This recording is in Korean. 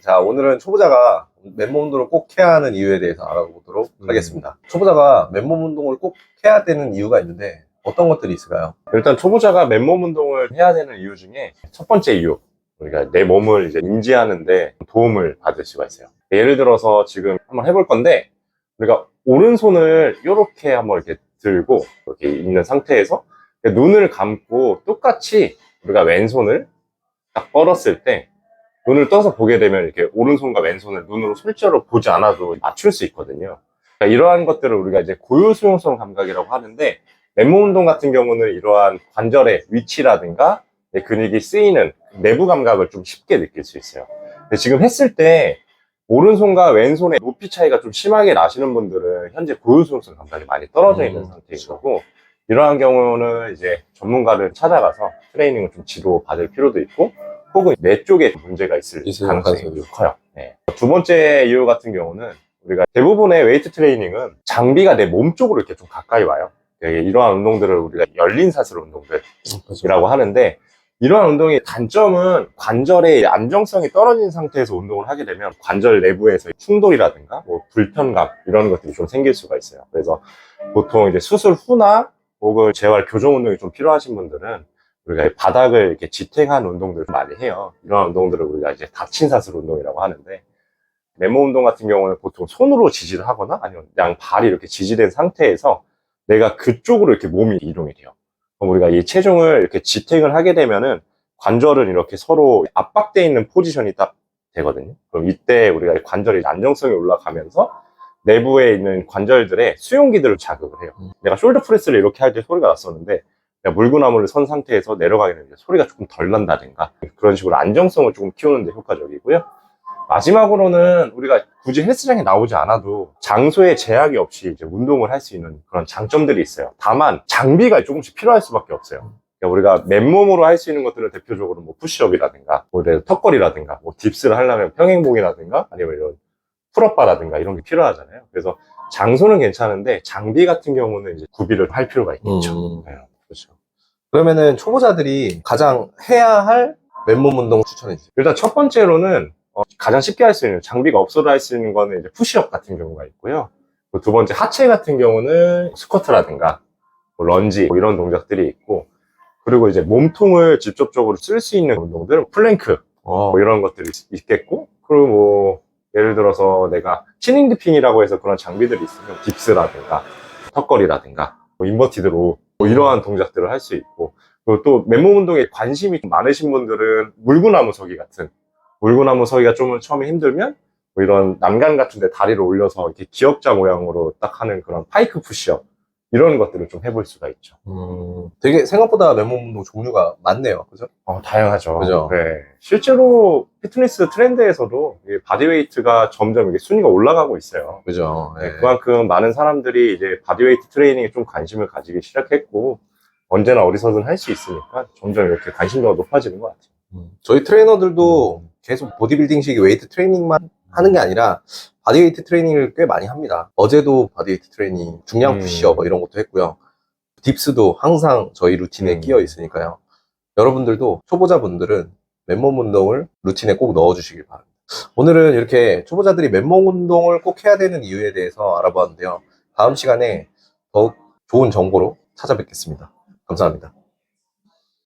자, 오늘은 초보자가 맨몸 운동을 꼭 해야 하는 이유에 대해서 알아보도록 하겠습니다. 초보자가 맨몸 운동을 꼭 해야 되는 이유가 있는데 어떤 것들이 있을까요? 일단 초보자가 맨몸 운동을 해야 되는 이유 중에 첫 번째 이유, 우리가 내 몸을 이제 인지하는데 도움을 받을 수가 있어요. 예를 들어서 지금 한번 해볼 건데, 우리가 오른손을 이렇게 한번 이렇게 들고 이렇게 있는 상태에서 눈을 감고 똑같이 우리가 왼손을 딱 뻗었을 때 눈을 떠서 보게 되면 이렇게 오른손과 왼손을 눈으로 실제로 보지 않아도 맞출 수 있거든요. 그러니까 이러한 것들을 우리가 이제 고유수용성 감각이라고 하는데, 맨몸 운동 같은 경우는 이러한 관절의 위치라든가 근육이 쓰이는 내부 감각을 좀 쉽게 느낄 수 있어요. 근데 지금 했을 때 오른손과 왼손의 높이 차이가 좀 심하게 나시는 분들은 현재 고유수용성 감각이 많이 떨어져 있는 상태인 거고, 이러한 경우는 이제 전문가를 찾아가서 트레이닝을 좀 지도 받을 필요도 있고, 혹은 뇌 쪽에 문제가 있을 가능성이 커요. 네. 두 번째 이유 같은 경우는 우리가 대부분의 웨이트 트레이닝은 장비가 내 몸 쪽으로 이렇게 좀 가까이 와요. 이러한 운동들을 우리가 열린 사슬 운동들이라고 하는데, 이러한 운동의 단점은 관절의 안정성이 떨어진 상태에서 운동을 하게 되면 관절 내부에서 충돌이라든가 뭐 불편감 이런 것들이 좀 생길 수가 있어요. 그래서 보통 이제 수술 후나 혹은 재활 교정 운동이 좀 필요하신 분들은 우리가 바닥을 이렇게 지탱한 운동들을 많이 해요. 이런 운동들을 우리가 이제 닫힌 사슬 운동이라고 하는데, 맨몸 운동 같은 경우는 보통 손으로 지지를 하거나 아니면 양 발이 이렇게 지지된 상태에서 내가 그쪽으로 이렇게 몸이 이동이 돼요. 그럼 우리가 이 체중을 이렇게 지탱을 하게 되면은 관절은 이렇게 서로 압박되어 있는 포지션이 딱 되거든요. 그럼 이때 우리가 관절의 안정성이 올라가면서 내부에 있는 관절들의 수용기들을 자극을 해요. 내가 숄더 프레스를 이렇게 할 때 소리가 났었는데, 물구나무를 선 상태에서 내려가게 되면 소리가 조금 덜 난다든가, 그런 식으로 안정성을 조금 키우는 데 효과적이고요. 마지막으로는 우리가 굳이 헬스장에 나오지 않아도 장소에 제약이 없이 이제 운동을 할 수 있는 그런 장점들이 있어요. 다만 장비가 조금씩 필요할 수밖에 없어요. 그러니까 우리가 맨몸으로 할 수 있는 것들은 대표적으로 뭐 푸시업이라든가 뭐 턱걸이라든가 뭐 딥스를 하려면 평행봉이라든가 아니면 이런 풀업바라든가 이런 게 필요하잖아요. 그래서 장소는 괜찮은데 장비 같은 경우는 이제 구비를 할 필요가 있겠죠. 네, 그렇죠. 그러면은 초보자들이 가장 해야 할 맨몸 운동 추천해 주세요. 일단 첫 번째로는 가장 쉽게 할 수 있는, 장비가 없어도 할 수 있는 거는 이제 푸시업 같은 경우가 있고요. 두 번째, 하체 같은 경우는 스쿼트라든가 뭐 런지 뭐 이런 동작들이 있고, 그리고 이제 몸통을 직접적으로 쓸 수 있는 운동들은 플랭크 뭐 이런 것들이 있겠고, 그리고 뭐 예를 들어서 내가 치닝디핑이라고 해서 그런 장비들이 있으면 딥스라든가 턱걸이라든가 뭐 인버티드 로우 뭐 이러한 동작들을 할 수 있고, 그리고 또 맨몸 운동에 관심이 좀 많으신 분들은 물구나무 서기 같은, 물구나무 서기가 좀 처음에 힘들면 뭐 이런 난간 같은 데 다리를 올려서 이렇게 기역자 모양으로 딱 하는 그런 파이크 푸시업, 이런 것들을 좀 해볼 수가 있죠. 되게 생각보다 맨몸 운동 종류가 많네요. 그죠? 다양하죠. 그죠? 네. 실제로 피트니스 트렌드에서도 이 바디웨이트가 점점 이게 순위가 올라가고 있어요. 그죠? 네, 그만큼 많은 사람들이 이제 바디웨이트 트레이닝에 좀 관심을 가지기 시작했고, 언제나 어디서든 할 수 있으니까 점점 이렇게 관심도가 높아지는 것 같아요. 저희 트레이너들도 계속 보디빌딩식 웨이트 트레이닝만 하는 게 아니라 바디웨이트 트레이닝을 꽤 많이 합니다. 어제도 바디웨이트 트레이닝, 중량 푸시업 뭐 이런 것도 했고요. 딥스도 항상 저희 루틴에 끼어 있으니까요. 여러분들도 초보자분들은 맨몸 운동을 루틴에 꼭 넣어주시길 바랍니다. 오늘은 이렇게 초보자들이 맨몸 운동을 꼭 해야 되는 이유에 대해서 알아보았는데요. 다음 시간에 더욱 좋은 정보로 찾아뵙겠습니다. 감사합니다.